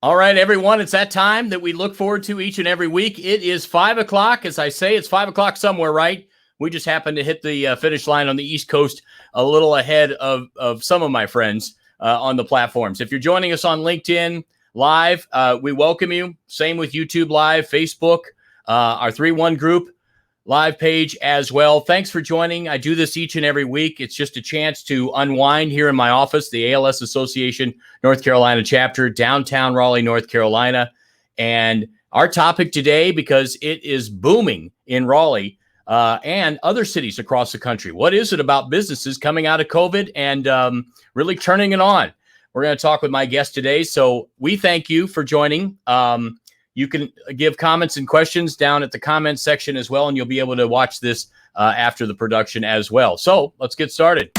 All right, everyone, it's that time that we look forward to each and every week. It is 5 o'clock. As I say, it's 5 o'clock somewhere, right? We just happened to hit the finish line on the East Coast a little ahead of some of my friends on the platforms. If you're joining us on LinkedIn Live, we welcome you. Same with YouTube Live, Facebook, our 3-1 group live page as well. Thanks for joining. I do this each and every week. It's just a chance to unwind here in my office, the ALS Association North Carolina chapter, downtown Raleigh, North Carolina. And our topic today, because it is booming in Raleigh and other cities across the country. What is it about businesses coming out of COVID and really turning it on? We're going to talk with my guest today. So we thank you for joining. You can give comments and questions down at the comments section as well, and you'll be able to watch this after the production as well. So let's get started.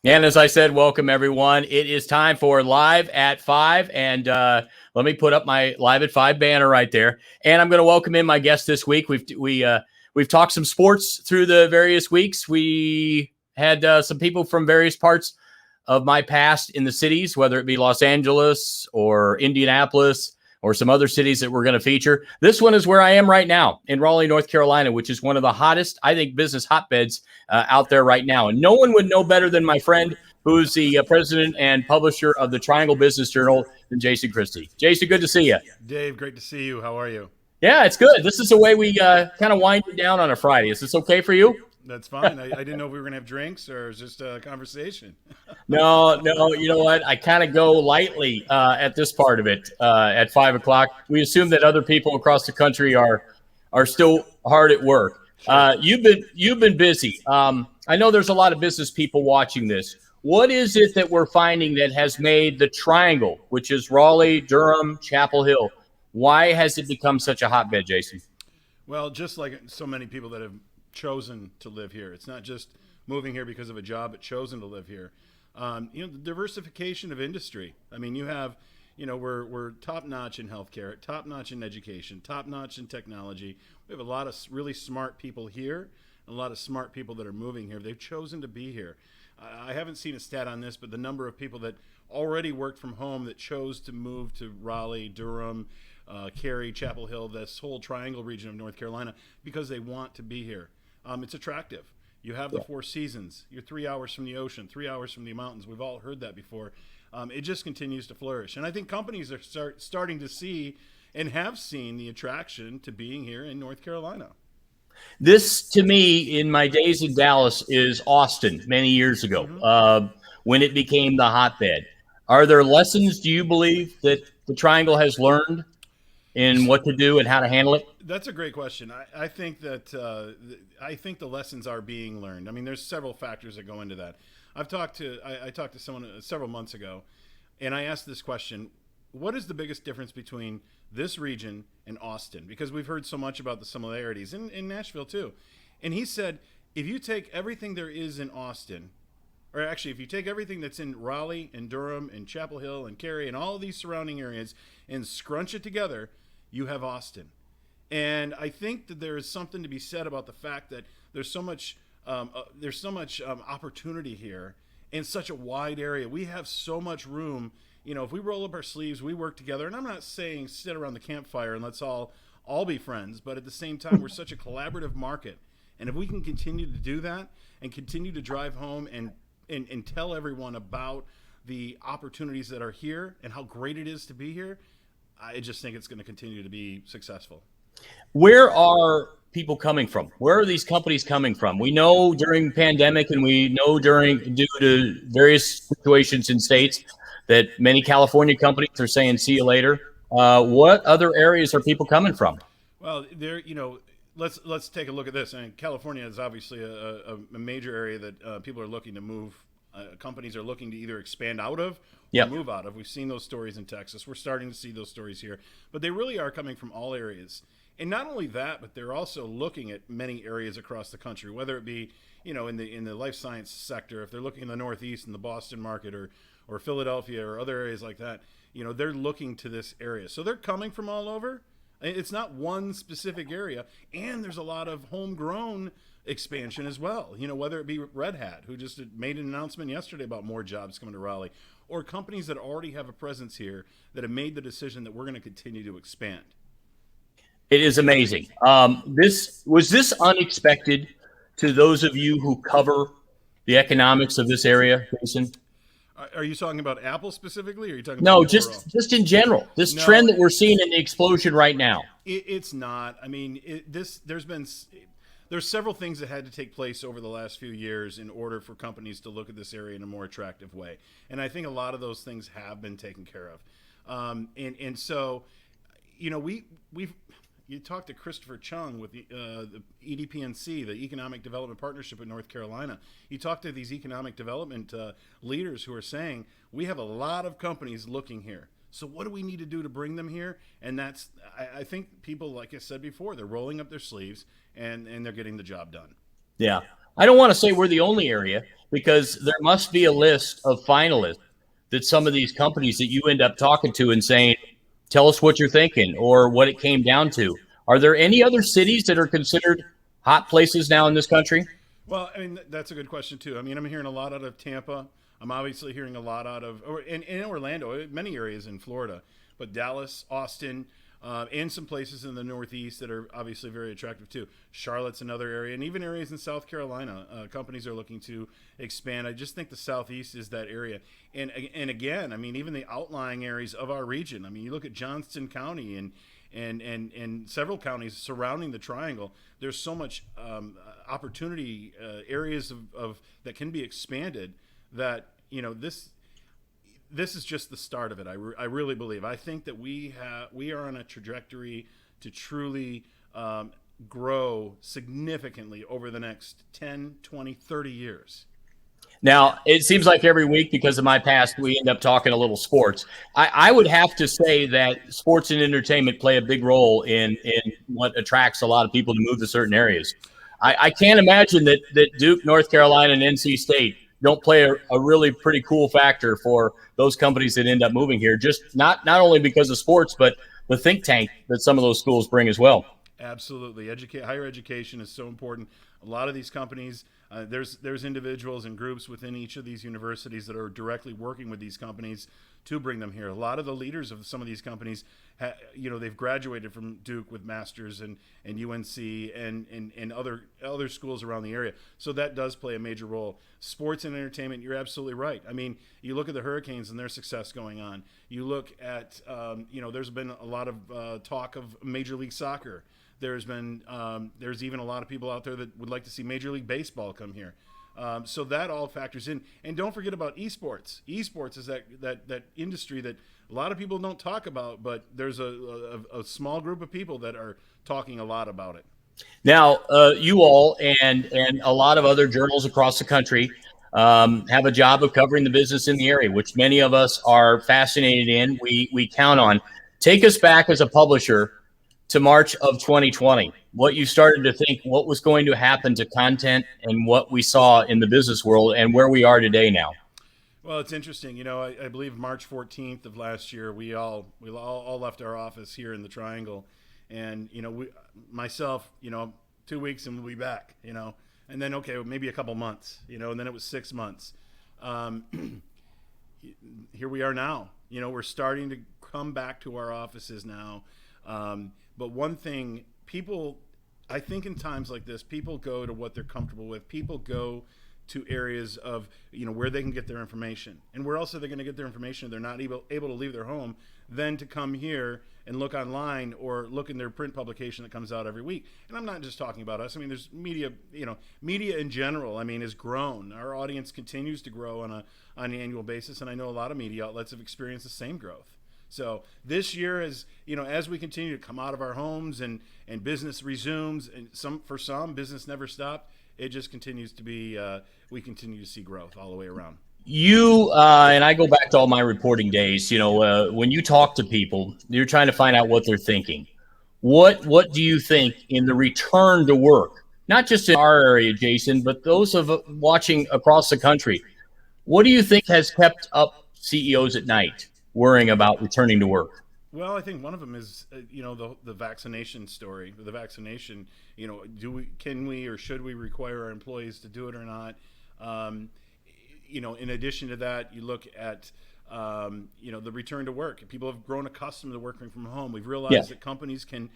And as I said, welcome everyone. It is time for Live at 5, and let me put up my Live at 5 banner right there. And I'm going to welcome in my guest this week. We've talked some sports through the various weeks. We had some people from various parts of my past in the cities, whether it be Los Angeles or Indianapolis or some other cities that we're going to feature. This one is where I am right now in Raleigh, North Carolina, which is one of the hottest, I think, business hotbeds out there right now. And no one would know better than my friend, who's the president and publisher of the Triangle Business Journal, than Jason Christie. Jason, good to see you. Dave, great to see you. How are you? Yeah, it's good. This is the way we kind of wind it down on a Friday. Is this okay for you? That's fine. I didn't know if we were going to have drinks or is just a conversation. No, you know what? I kind of go lightly at this part of it at 5 o'clock. We assume that other people across the country are still hard at work. Sure. You've been busy. I know there's a lot of business people watching this. What is it that we're finding that has made the Triangle, which is Raleigh, Durham, Chapel Hill, why has it become such a hotbed, Jason? Well, just like so many people that have chosen to live here, it's not just moving here because of a job, but chosen to live here. The diversification of industry. I mean, you have, we're top notch in healthcare, top notch in education, top notch in technology. We have a lot of really smart people here, and a lot of smart people that are moving here. They've chosen to be here. I haven't seen a stat on this, but the number of people that already worked from home that chose to move to Raleigh, Durham, Cary, Chapel Hill, this whole triangle region of North Carolina, because they want to be here. It's attractive. You have the 4 seasons. You're 3 hours from the ocean, 3 hours from the mountains. We've all heard that before. It just continues to flourish. And I think companies are starting to see and have seen the attraction to being here in North Carolina. This, to me, in my days in Dallas, is Austin many years ago, when it became the hotbed. Are there lessons, do you believe, that the Triangle has learned in what to do and how to handle it? That's a great question. I think that I think the lessons are being learned. I mean, there's several factors that go into that. I talked to someone several months ago, and I asked this question: what is the biggest difference between this region and Austin? Because we've heard so much about the similarities in Nashville too. And he said, if you take everything there is in Austin, or actually if you take everything that's in Raleigh and Durham and Chapel Hill and Cary and all of these surrounding areas and scrunch it together, you have Austin. And I think that there is something to be said about the fact that there's so much opportunity here in such a wide area. We have so much room. If we roll up our sleeves, we work together. And I'm not saying sit around the campfire and let's all be friends, but at the same time, we're such a collaborative market. And if we can continue to do that and continue to drive home and tell everyone about the opportunities that are here and how great it is to be here, I just think it's going to continue to be successful. Where are people coming from? Where are these companies coming from? We know during pandemic, and we know due to various situations in states, that many California companies are saying, see you later. What other areas are people coming from? Well, let's take a look at this. I mean, California is obviously a major area that people are looking to move. Companies are looking to either expand out of or move out of. We've seen those stories in Texas. We're starting to see those stories here. But they really are coming from all areas. And not only that, but they're also looking at many areas across the country, whether it be, in the life science sector, if they're looking in the Northeast in the Boston market or Philadelphia or other areas like that, they're looking to this area. So they're coming from all over. It's not one specific area, and there's a lot of homegrown expansion as well. Whether it be Red Hat, who just made an announcement yesterday about more jobs coming to Raleigh, or companies that already have a presence here that have made the decision that we're going to continue to expand. It is amazing. This unexpected to those of you who cover the economics of this area, Jason? Are you talking about Apple specifically, or are you talking No, about just in general, this trend that we're seeing in the explosion right now? It's not. I mean, there's several things that had to take place over the last few years in order for companies to look at this area in a more attractive way, and I think a lot of those things have been taken care of. And so, you talked to Christopher Chung with the EDPNC, the Economic Development Partnership in North Carolina. You talk to these economic development leaders who are saying, we have a lot of companies looking here. So what do we need to do to bring them here? And I think people, like I said before, they're rolling up their sleeves and they're getting the job done. Yeah. I don't want to say we're the only area, because there must be a list of finalists that some of these companies that you end up talking to and saying, tell us what you're thinking or what it came down to. Are there any other cities that are considered hot places now in this country? Well, I mean, that's a good question too. I mean, I'm hearing a lot out of Tampa. I'm obviously hearing a lot out of, in Orlando, many areas in Florida, but Dallas, Austin, and some places in the Northeast that are obviously very attractive too. Charlotte's another area, and even areas in South Carolina. Companies are looking to expand. I just think the Southeast is that area. And again, I mean, even the outlying areas of our region. I mean, you look at Johnston County and several counties surrounding the Triangle. There's so much opportunity, areas of that can be expanded, that this is just the start of it. I really believe. I think that we are on a trajectory to truly grow significantly over the next 10, 20, 30 years. Now, it seems like every week, because of my past, we end up talking a little sports. I would have to say that sports and entertainment play a big role in what attracts a lot of people to move to certain areas. I can't imagine that Duke, North Carolina, and NC State don't play a really pretty cool factor for those companies that end up moving here. Just not only because of sports, but the think tank that some of those schools bring as well. Absolutely. Higher education is so important. A lot of these companies, there's individuals and groups within each of these universities that are directly working with these companies to bring them here. A lot of the leaders of some of these companies, they've graduated from Duke with masters and UNC and other schools around the area. So that does play a major role. Sports and entertainment, you're absolutely right. I mean, you look at the Hurricanes and their success going on. You look at, there's been a lot of talk of Major League Soccer. There's even a lot of people out there that would like to see Major League Baseball come here. So that all factors in. And don't forget about esports. Esports is that industry that a lot of people don't talk about, but there's a small group of people that are talking a lot about it. Now, you all and a lot of other journals across the country have a job of covering the business in the area, which many of us are fascinated in. We count on. Take us back as a publisher to March of 2020, what you started to think, what was going to happen to content and what we saw in the business world and where we are today now. Well, it's interesting. I believe March 14th of last year, we all left our office here in the Triangle, and myself, 2 weeks and we'll be back, and then maybe a couple months, and then it was 6 months. Here we are now. We're starting to come back to our offices now. But one thing, I think in times like this, people go to what they're comfortable with. People go to areas of, where they can get their information. And where else are they going to get their information if they're not able to leave their home than to come here and look online or look in their print publication that comes out every week. And I'm not just talking about us. I mean, there's media, media in general, has grown. Our audience continues to grow on an annual basis. And I know a lot of media outlets have experienced the same growth. So this year, as we continue to come out of our homes and business resumes, and for some business never stopped, it just continues to be. We continue to see growth all the way around. You and I go back to all my reporting days. When you talk to people, you're trying to find out what they're thinking. What do you think in the return to work? Not just in our area, Jason, but those of watching across the country. What do you think has kept up CEOs at night, worrying about returning to work? Well, I think one of them is, the vaccination story. The vaccination, can we or should we require our employees to do it or not? Um, in addition to that, you look at, the return to work. People have grown accustomed to working from home. We've realized that companies can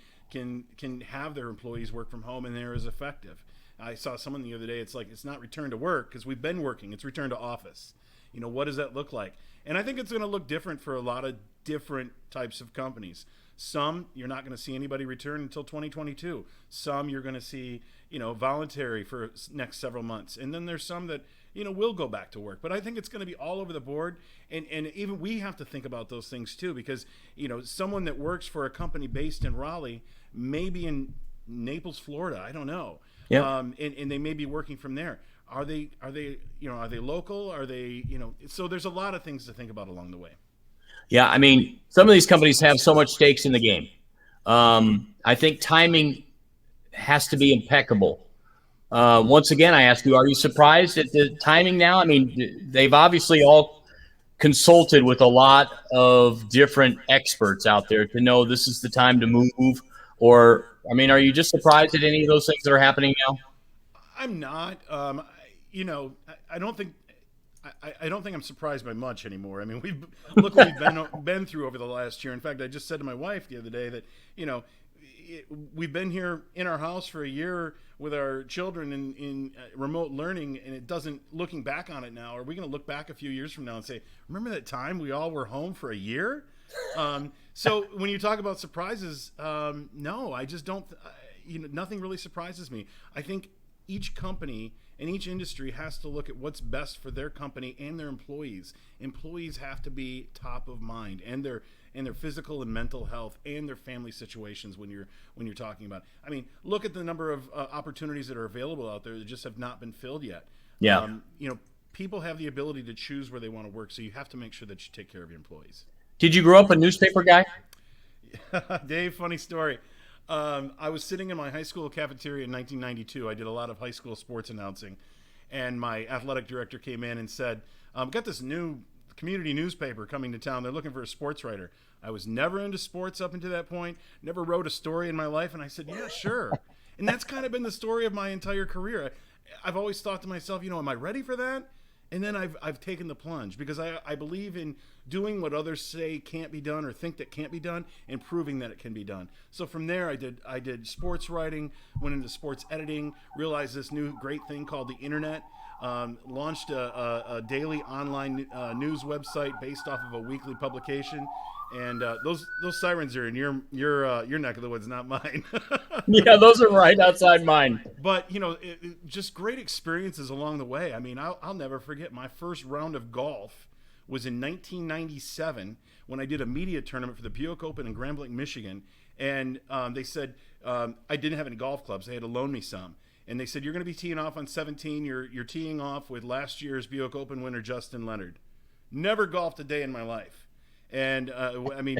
have their employees work from home, and they're as effective. I saw someone the other day. It's like, it's not return to work because we've been working. It's return to office. What does that look like? And I think it's going to look different for a lot of different types of companies. Some, you're not going to see anybody return until 2022. Some you're going to see, voluntary for next several months. And then there's some that, will go back to work. But I think it's going to be all over the board. And even we have to think about those things too, because, someone that works for a company based in Raleigh, maybe in Naples, Florida, I don't know. Yeah. And they may be working from there. Are they local? Are they, so there's a lot of things to think about along the way. Yeah. I mean, some of these companies have so much stakes in the game. I think timing has to be impeccable. Once again, I ask you, are you surprised at the timing now? I mean, they've obviously all consulted with a lot of different experts out there to know this is the time to move. Or, I mean, are you just surprised at any of those things that are happening now? I'm not. I don't think. I don't think I'm surprised by much anymore. I mean, look what we've been through over the last year. In fact, I just said to my wife the other day that we've been here in our house for a year with our children in remote learning, and it doesn't. Looking back on it now, are we going to look back a few years from now and say, "Remember that time we all were home for a year?" So when you talk about surprises, no, I just don't. Nothing really surprises me. I think each company and each industry has to look at what's best for their company and their employees. Employees have to be top of mind, and their physical and mental health and their family situations when you're talking about. I mean, look at the number of opportunities that are available out there that just have not been filled yet. Yeah. People have the ability to choose where they want to work, so you have to make sure that you take care of your employees. Did you grow up a newspaper guy? Dave, funny story. I was sitting in my high school cafeteria in 1992. I did a lot of high school sports announcing, and my athletic director came in and said, got this new community newspaper coming to town. They're looking for a sports writer. I was never into sports up until that point, never wrote a story in my life, and I said, yeah, sure. And that's kind of been the story of my entire career. I've always thought to myself, am I ready for that? And then I've taken the plunge because I believe in doing what others say can't be done or think that can't be done and proving that it can be done. So from there, I did sports writing, went into sports editing, realized this new great thing called the internet, launched a daily online news website based off of a weekly publication. And those sirens are in your neck of the woods, not mine. Yeah, those are right outside mine. But just great experiences along the way. I mean, I'll never forget my first round of golf was in 1997 when I did a media tournament for the Buick Open in Grand Blanc, Michigan, and they said I didn't have any golf clubs. They had to loan me some. And they said, you're going to be teeing off on 17. You're teeing off with last year's Buick Open winner Justin Leonard. Never golfed a day in my life. And I mean,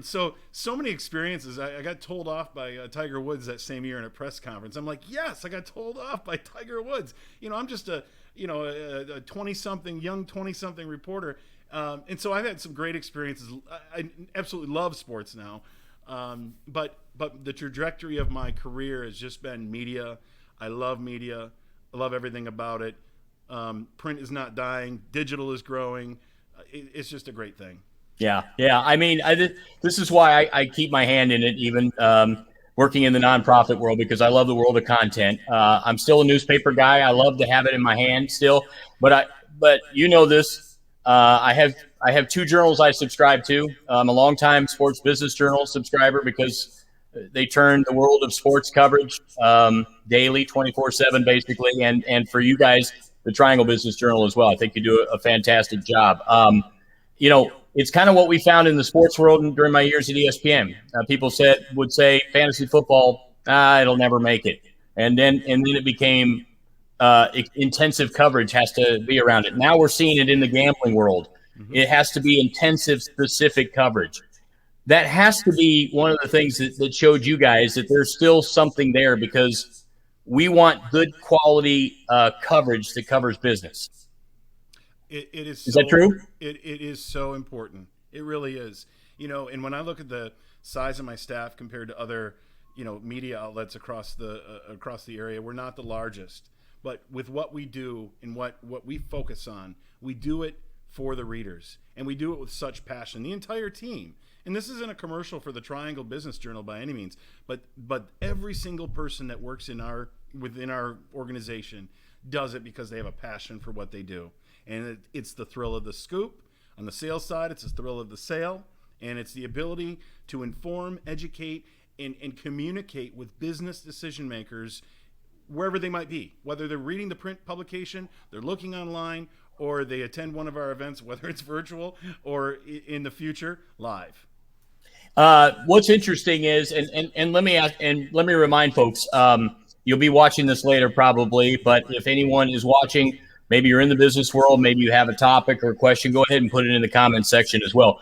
so many experiences. I got told off by Tiger Woods that same year in a press conference. I'm like, yes, I got told off by Tiger Woods. I'm just a 20-something reporter, and so I've had some great experiences. I absolutely love sports now, but the trajectory of my career has just been media. I love media. I love everything about it. Print is not dying. Digital is growing. It's just a great thing. Yeah. I mean, this is why I keep my hand in it, even working in the nonprofit world, because I love the world of content. I'm still a newspaper guy. I love to have it in my hand still, but this. I have two journals I subscribe to. I'm a longtime Sports Business Journal subscriber because they turn the world of sports coverage daily, 24/7, basically, and for you guys, the Triangle Business Journal as well. I think you do a fantastic job. It's kind of what we found in the sports world during my years at ESPN. People would say fantasy football, it'll never make it, and then it became intensive coverage has to be around it. Now we're seeing it in the gambling world. Mm-hmm. It has to be intensive, specific coverage. That has to be one of the things that showed you guys that there's still something there, because we want good quality coverage that covers business. Is that true? It is so important. It really is. And when I look at the size of my staff compared to other, media outlets across the area, we're not the largest. But with what we do and what we focus on, we do it for the readers, and we do it with such passion. The entire team. And this isn't a commercial for the Triangle Business Journal by any means, but every single person that works within our organization does it because they have a passion for what they do. And it's the thrill of the scoop. On the sales side, it's the thrill of the sale, and it's the ability to inform, educate, and communicate with business decision makers wherever they might be, whether they're reading the print publication, they're looking online, or they attend one of our events, whether it's virtual or in the future live. What's interesting is, and let me remind folks, you'll be watching this later probably, but if anyone is watching, maybe you're in the business world, maybe you have a topic or a question, go ahead and put it in the comments section as well.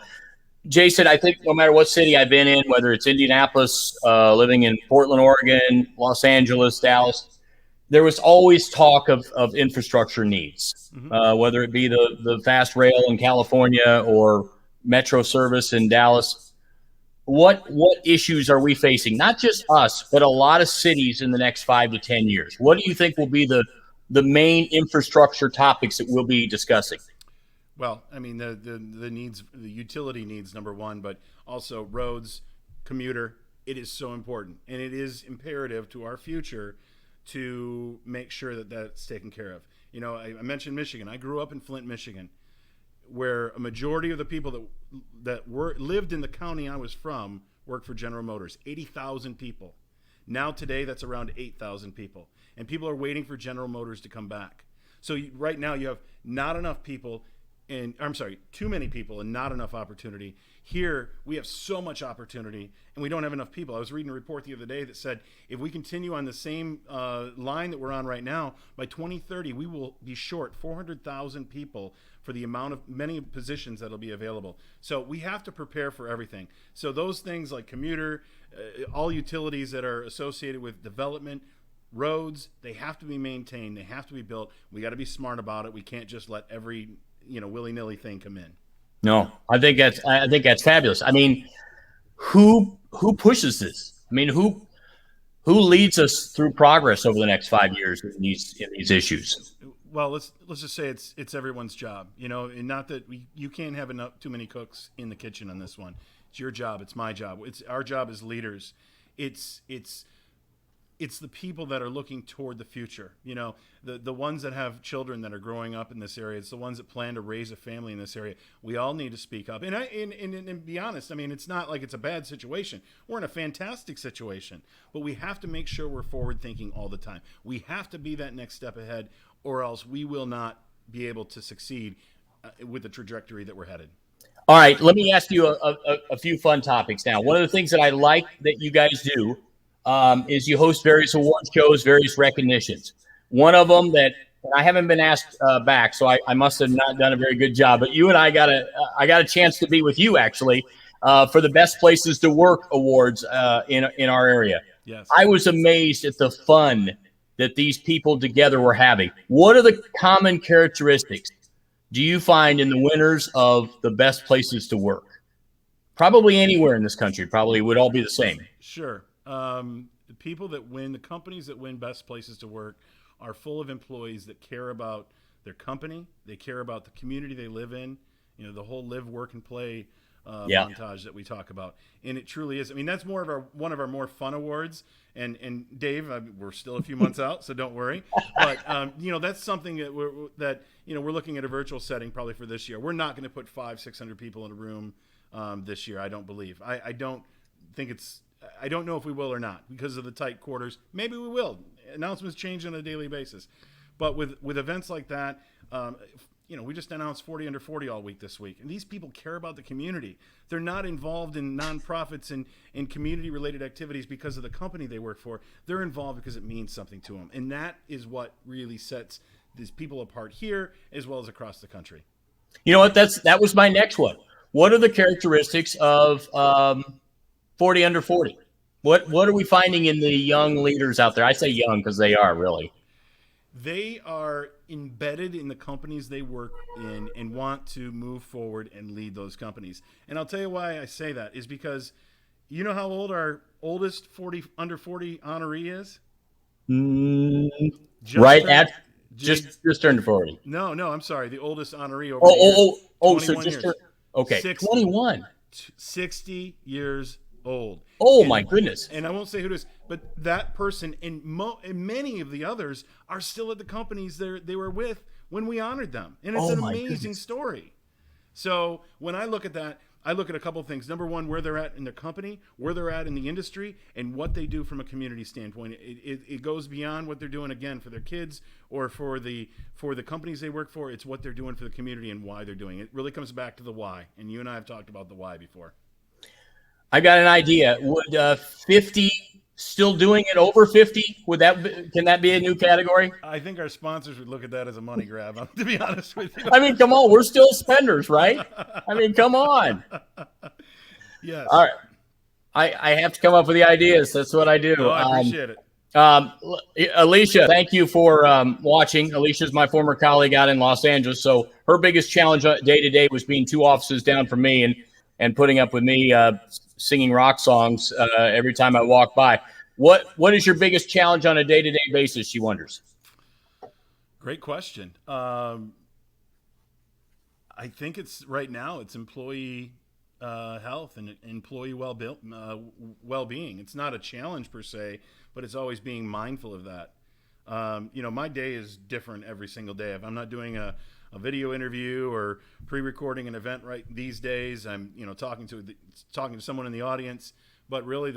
Jason, I think no matter what city I've been in, whether it's Indianapolis, living in Portland, Oregon, Los Angeles, Dallas, there was always talk of infrastructure needs, whether it be the fast rail in California or metro service in Dallas. What issues are we facing? Not just us, but a lot of cities in the next 5 to 10 years. What do you think will be the main infrastructure topics that we'll be discussing? Well, I mean, the needs, the utility needs, number one, but also roads, commuter. It is so important, and it is imperative to our future to make sure that that's taken care of. I mentioned Michigan. I grew up in Flint, Michigan, where a majority of the people that lived in the county I was from worked for General Motors. 80,000 people. Now today, that's around 8,000 people, and people are waiting for General Motors to come back. So right now, you have not enough people. Too many people and not enough opportunity. Here, we have so much opportunity, and we don't have enough people. I was reading a report the other day that said if we continue on the same line that we're on right now, by 2030, we will be short 400,000 people for the amount of many positions that will be available. So we have to prepare for everything. So those things like commuter, all utilities that are associated with development, roads, they have to be maintained. They have to be built. We got to be smart about it. We can't just let every willy-nilly thing come in. No, I think that's fabulous. I mean, who pushes this? I mean, who leads us through progress over the next 5 years in these issues? Well, let's just say it's everyone's job, and not that you can't have too many cooks in the kitchen on this one. It's your job. It's my job. It's our job as leaders. It's the people that are looking toward the future, the ones that have children that are growing up in this area. It's the ones that plan to raise a family in this area. We all need to speak up. And be honest, I mean, it's not like it's a bad situation. We're in a fantastic situation, but we have to make sure we're forward thinking all the time. We have to be that next step ahead, or else we will not be able to succeed with the trajectory that we're headed. All right, let me ask you a few fun topics now. One of the things that I like that you guys do is you host various award shows, various recognitions. One of them that I haven't been asked back, so I must have not done a very good job. But you and I got a chance to be with you actually for the Best Places to Work awards in our area. Yes. I was amazed at the fun that these people together were having. What are the common characteristics do you find in the winners of the Best Places to Work? Probably anywhere in this country, probably would all be the same. Sure. The people that win, the companies that win Best Places to Work are full of employees that care about their company. They care about the community they live in, the whole live, work, and play montage that we talk about. And it truly is. I mean, that's one of our more fun awards. And Dave, we're still a few months out, so don't worry. But, that's something that we're looking at a virtual setting probably for this year. We're not going to put 500-600 people in a room this year, I don't believe. I don't know if we will or not because of the tight quarters. Maybe we will. Announcements change on a daily basis. But with events like that, we just announced 40 under 40 all week this week. And these people care about the community. They're not involved in nonprofits and community-related activities because of the company they work for. They're involved because it means something to them. And that is what really sets these people apart here as well as across the country. You know what? That was my next one. What are the characteristics of 40 under 40? What are we finding in the young leaders out there? I say young because they are really. they are embedded in the companies they work in and want to move forward and lead those companies. And I'll tell you why I say that is because you know how old our oldest 40 under 40 honoree is? Mm, Just right turned at J, just turned 40. no, I'm sorry. The oldest honoree over Oh, the years, so 21 just years. okay, 60. 21. 60 years old. Oh my And goodness. I won't say who it is, but that person and many of the others are still at the companies they were with when we honored them. And it's Oh an my amazing goodness. story. So when I look at that, I look at a couple of things. Number one, where they're at in their company, where they're at in the industry, and what they do from a community standpoint. It goes beyond what they're doing again for their kids or for the companies they work for. It's what they're doing for the community and why they're doing it. It really comes back to the why. And you and I have talked about the why before. I got an idea. Would 50 still doing it over 50? Can that be a new category? I think our sponsors would look at that as a money grab, to be honest with you. I mean, come on, we're still spenders, right? I mean, come on. Yes. All right. I have to come up with the ideas. That's what I do. No, I appreciate it. Alicia, thank you for watching. Alicia's my former colleague out in Los Angeles. So her biggest challenge day to day was being 2 offices down from me and putting up with me singing rock songs every time I walk by. What is your biggest challenge on a day to day basis? She wonders. Great question. I think it's right now it's employee health and employee well-being. It's not a challenge per se, but it's always being mindful of that. My day is different every single day. If I'm not doing a video interview or pre-recording an event right these days, I'm talking to someone in the audience. But really,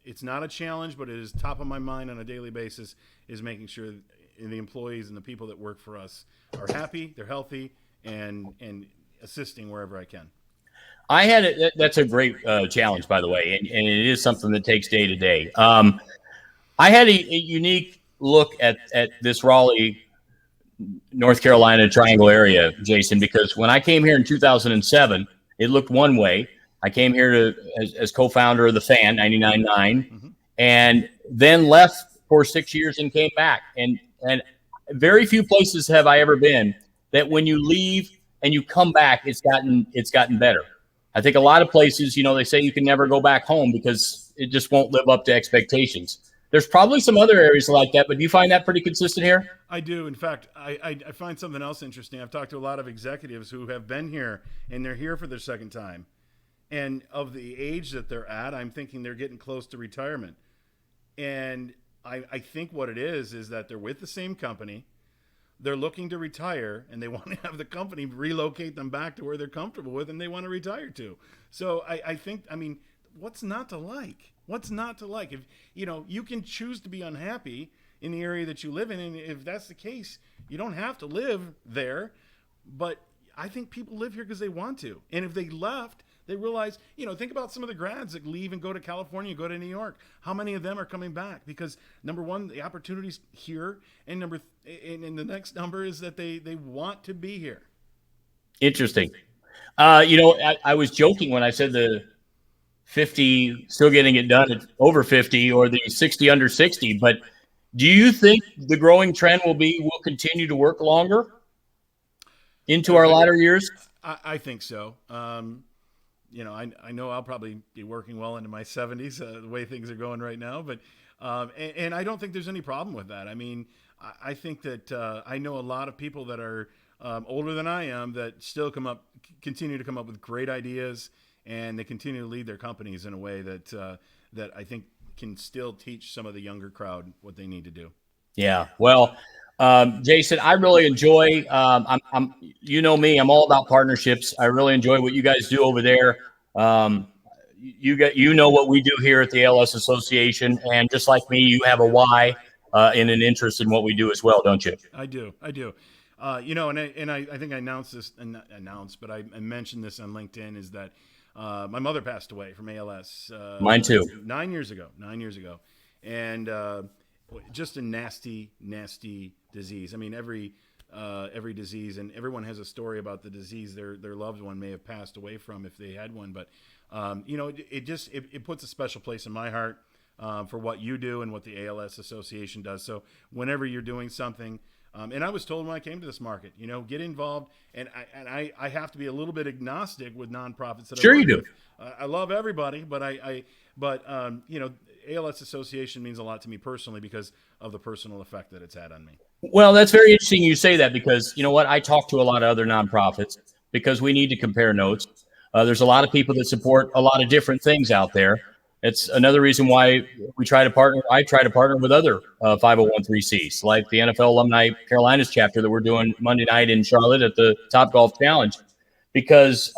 it's not a challenge, but it is top of my mind on a daily basis. Is making sure the employees and the people that work for us are happy, they're healthy, and assisting wherever I can. I had it. That's a great challenge, by the way, and it is something that takes day to day. I had a unique look at this Raleigh, North Carolina triangle area, Jason, because when I came here in 2007, it looked one way. I came here as co-founder of the Fan 99.9, Mm-hmm. and then left for 6 years and came back. And very few places have I ever been that when you leave and you come back, it's gotten better. I think a lot of places, they say you can never go back home because it just won't live up to expectations. There's probably some other areas like that, but do you find that pretty consistent here? I do. In fact, I find something else interesting. I've talked to a lot of executives who have been here and they're here for their second time. And of the age that they're at, I'm thinking they're getting close to retirement. And I think what it is that they're with the same company. They're looking to retire and they want to have the company relocate them back to where they're comfortable with and they want to retire to. So I think, what's not to like? What's not to like? If you can choose to be unhappy in the area that you live in, and if that's the case, you don't have to live there. But I think people live here because they want to. And if they left, they realize, think about some of the grads that leave and go to California, go to New York. How many of them are coming back? Because number one, the opportunity's here, and and the next number is that they want to be here. Interesting. I was joking when I said the 50 still getting it done at over 50 or the 60 under 60. But do you think the growing trend will continue to work longer into our latter years? I think so. I know I'll probably be working well into my 70s, the way things are going right now. But and I don't think there's any problem with that. I think that I know a lot of people that are older than I am that still continue to come up with great ideas, and they continue to lead their companies in a way that I think can still teach some of the younger crowd what they need to do. Yeah. Well, Jason, I really enjoy. I'm me. I'm all about partnerships. I really enjoy what you guys do over there. You know what we do here at the ALS Association, and just like me, you have a why and an interest in what we do as well, don't you? I do. And I think I announced this, but I mentioned this on LinkedIn, is that my mother passed away from ALS. Mine too. 9 years ago. And just a nasty, nasty disease. Every disease, and everyone has a story about the disease their loved one may have passed away from if they had one. But it puts a special place in my heart. for what you do and what the ALS Association does. So whenever you're doing something, and I was told when I came to this market, get involved. And I have to be a little bit agnostic with nonprofits that Sure I work you do. with. I love everybody, but ALS Association means a lot to me personally because of the personal effect that it's had on me. Well, that's very interesting you say that, because you know what? I talk to a lot of other nonprofits because we need to compare notes. There's a lot of people that support a lot of different things out there. It's another reason why we try to partner. I try to partner with other 501(c)(3)s, like the NFL Alumni Carolinas chapter that we're doing Monday night in Charlotte at the Top Golf Challenge, because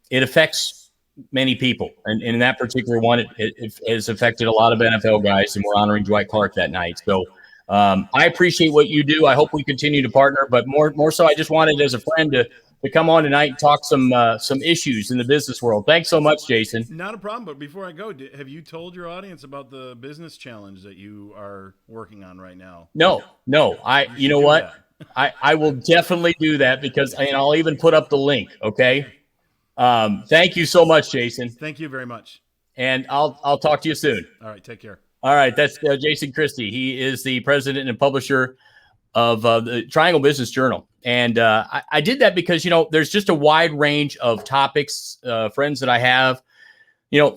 it affects many people. And in that particular one, it has affected a lot of NFL guys, and we're honoring Dwight Clark that night. So I appreciate what you do. I hope we continue to partner, but more so, I just wanted as a friend to come on tonight and talk some issues in the business world. Thanks so much, Jason. Not a problem. But before I go, have you told your audience about the business challenge that you are working on right now? No. You know what? I will definitely do that, because and I'll even put up the link. Okay. Thank you so much, Jason. Thank you very much. And I'll talk to you soon. All right. Take care. All right. That's Jason Christie. He is the president and publisher of the Triangle Business Journal. And I did that because, there's just a wide range of topics, friends that I have.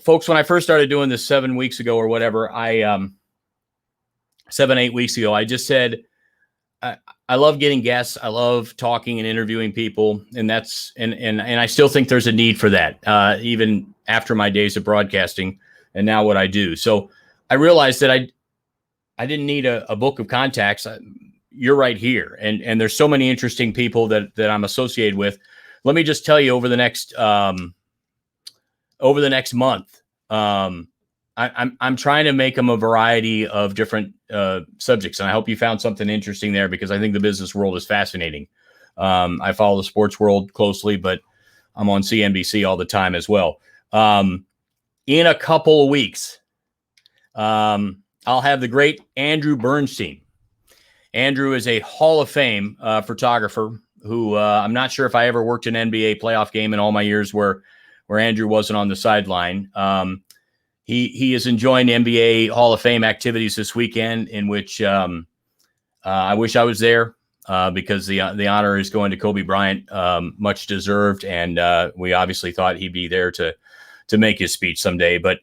Folks, when I first started doing this 7 weeks ago or whatever, 7-8 weeks ago, I just said, I love getting guests. I love talking and interviewing people. And that's, and I still think there's a need for that, even after my days of broadcasting and now what I do. So I realized that I didn't need a book of contacts. You're right here. And there's so many interesting people that I'm associated with. Let me just tell you, over the next month, I'm trying to make them a variety of different subjects. And I hope you found something interesting there, because I think the business world is fascinating. I follow the sports world closely, but I'm on CNBC all the time as well. In a couple of weeks, I'll have the great Andrew Bernstein. Andrew is a Hall of Fame photographer who I'm not sure if I ever worked an NBA playoff game in all my years where Andrew wasn't on the sideline. He is enjoying the NBA Hall of Fame activities this weekend, in which I wish I was there because the honor is going to Kobe Bryant, much deserved, and we obviously thought he'd be there to make his speech someday. But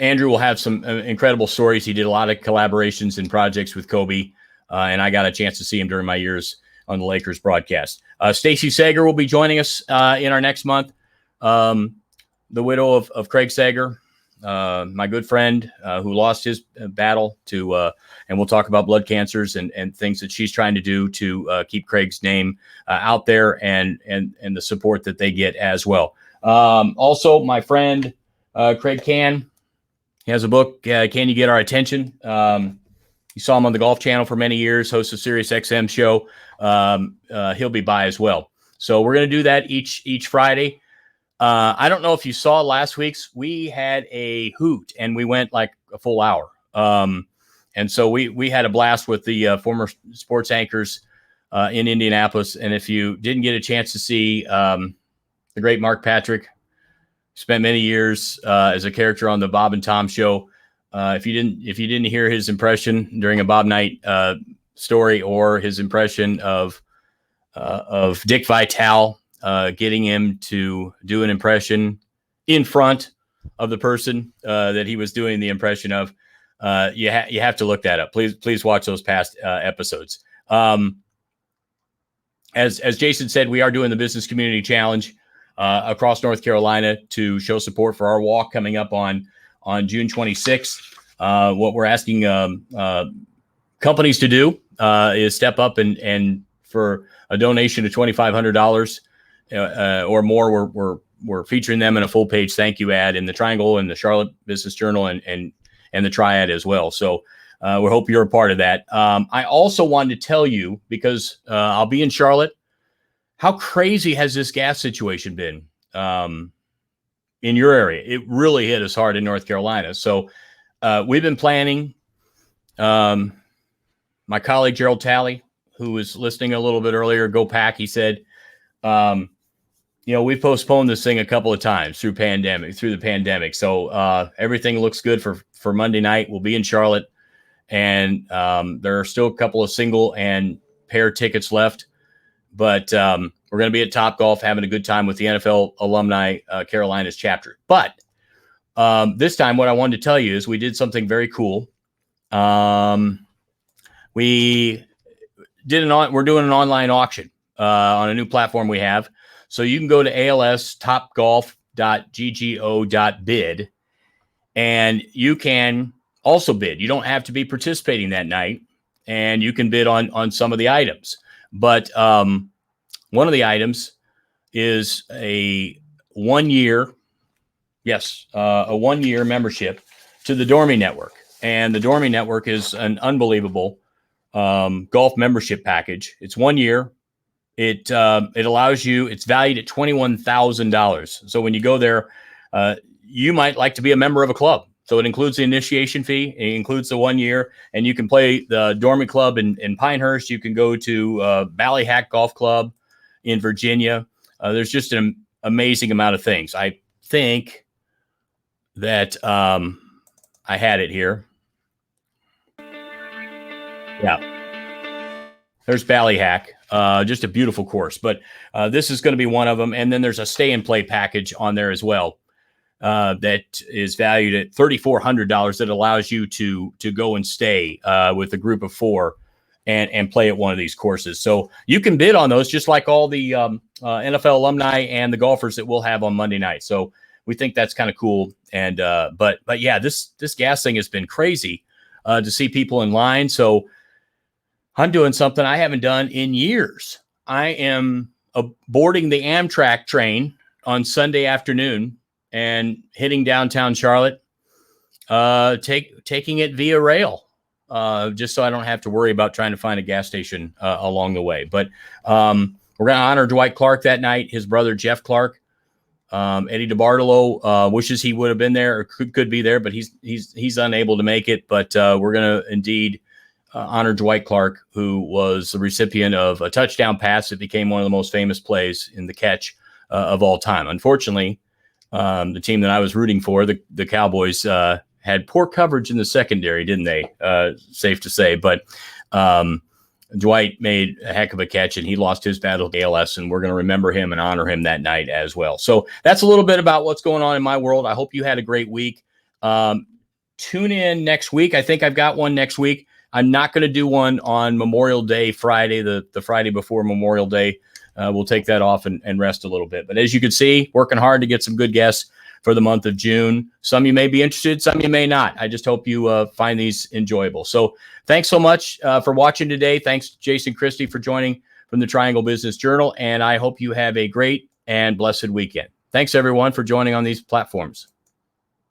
Andrew will have some incredible stories. He did a lot of collaborations and projects with Kobe, and I got a chance to see him during my years on the Lakers broadcast. Stacey Sager will be joining us in our next month. The widow of Craig Sager, my good friend who lost his battle to, and we'll talk about blood cancers and things that she's trying to do to keep Craig's name out there, and the support that they get as well. Also, my friend Craig Can. He has a book, Can You Get Our Attention? You saw him on the Golf Channel for many years, host of Sirius XM show. He'll be by as well. So we're going to do that each Friday. I don't know if you saw last week's, we had a hoot and we went like a full hour. And so we had a blast with the former sports anchors in Indianapolis. And if you didn't get a chance to see the great Mark Patrick, spent many years as a character on the Bob and Tom show. If you didn't hear his impression during a Bob Knight story, or his impression of Dick Vitale, getting him to do an impression in front of the person that he was doing the impression of, you have to look that up. Please watch those past episodes. As Jason said, we are doing the Business Community Challenge across North Carolina to show support for our walk coming up on June 26th. What we're asking companies to do is step up and for a donation of $2,500 or more, we're featuring them in a full page thank you ad in the Triangle and the Charlotte Business Journal and the Triad as well. So we hope you're a part of that. I also wanted to tell you, because I'll be in Charlotte, how crazy has this gas situation been in your area? It really hit us hard in North Carolina. So we've been planning. My colleague Gerald Talley, who was listening a little bit earlier, Go Pack, he said, we've postponed this thing a couple of times through the pandemic. So everything looks good for Monday night. We'll be in Charlotte, and there are still a couple of single and pair tickets left. But we're going to be at Topgolf having a good time with the NFL Alumni Carolinas chapter. But this time, what I wanted to tell you is we did something very cool. We're doing an online auction on a new platform we have. So you can go to ALSTOPGOLF.GGO.BID and you can also bid. You don't have to be participating that night, and you can bid on some of the items. But one of the items is a 1 year membership to the Dormy Network. And the Dormy Network is an unbelievable golf membership package. It's 1 year. It allows you, it's valued at $21,000. So when you go there, you might like to be a member of a club. So it includes the initiation fee. It includes the 1 year, and you can play the Dormy Club in Pinehurst. You can go to Ballyhack Golf Club in Virginia. There's just an amazing amount of things. I think that I had it here. Yeah. There's Ballyhack. Just a beautiful course. But this is going to be one of them. And then there's a stay and play package on there as well that is valued at $3,400 that allows you to go and stay with a group of four and play at one of these courses. So you can bid on those just like all the NFL alumni and the golfers that we'll have on Monday night. So we think that's kind of cool. And but yeah, this gas thing has been crazy to see people in line. So I'm doing something I haven't done in years. I am boarding the Amtrak train on Sunday afternoon and hitting downtown Charlotte, taking it via rail, just so I don't have to worry about trying to find a gas station along the way. But we're going to honor Dwight Clark that night. His brother, Jeff Clark, Eddie DeBartolo, wishes he would have been there or could be there, but he's unable to make it. But we're going to indeed honor Dwight Clark, who was the recipient of a touchdown pass that became one of the most famous plays in the catch of all time. Unfortunately, the team that I was rooting for, the Cowboys, had poor coverage in the secondary, didn't they? Safe to say. But Dwight made a heck of a catch, and he lost his battle to ALS, and we're going to remember him and honor him that night as well. So that's a little bit about what's going on in my world. I hope you had a great week. Tune in next week. I think I've got one next week. I'm not going to do one on Memorial Day Friday, the Friday before Memorial Day. We'll take that off and rest a little bit. But as you can see, working hard to get some good guests for the month of June. Some you may be interested, some you may not. I just hope you find these enjoyable. So thanks so much for watching today. Thanks, Jason Christie, for joining from the Triangle Business Journal. And I hope you have a great and blessed weekend. Thanks, everyone, for joining on these platforms.